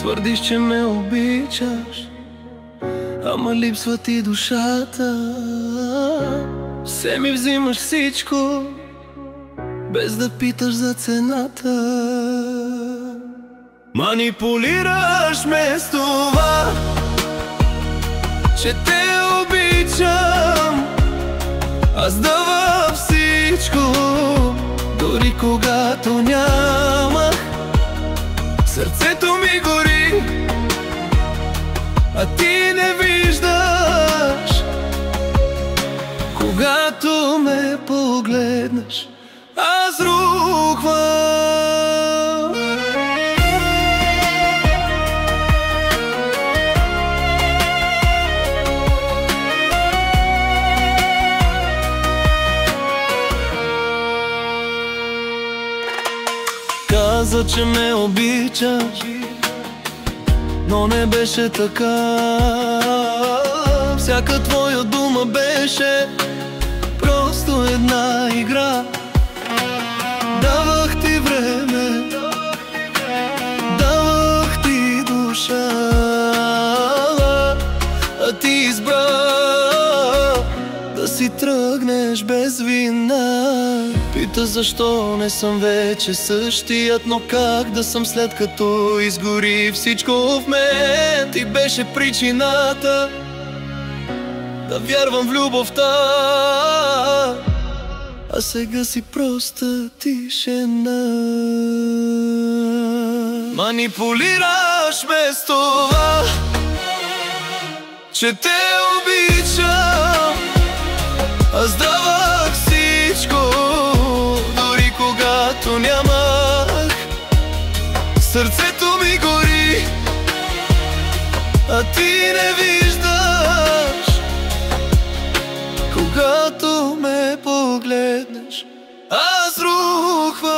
Твърдиш, че ме обичаш, ама липсва ти душата. Все ми взимаш всичко, без да питаш за цената. Манипулираш ме с това, че те обичам. Аз давам всичко, дори когато нямах. Сърцето ми гори, а ти не виждаш. Когато ме погледнеш, аз рухвам. Каза, че ме обичаш, но не беше така. Всяка твоя дума беше просто една игра. Давах ти време, давах ти душа, а ти избра да си тръгнеш без вина. Пита защо не съм вече същият, но как да съм след като изгори всичко в мен. Ти беше причината да вярвам в любовта, а сега си проста тишина. Манипулираш ме с това, че те обичам. Аз давах всичко, дори когато нямах. Сърцето ми гори, а ти не виждаш. Когато ме погледнеш, аз рухвам.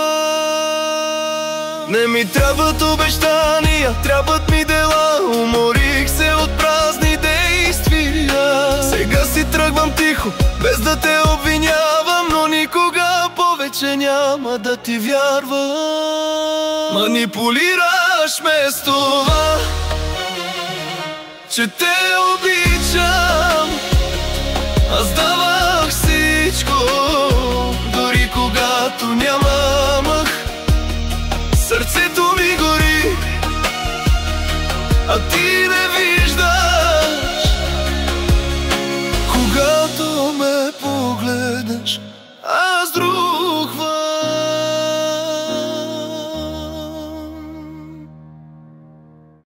Не ми трябват обещания, трябват ми дела. Уморих се от празни действия. Сега си тръгвам тихо, без да те обвинявам, но никога повече няма да ти вярвам. Манипулираш ме с това, че те обичам. Аз давах всичко, дори когато нямах. Сърцето ми гори, а ти не виждаш. Когато ме погледнеш,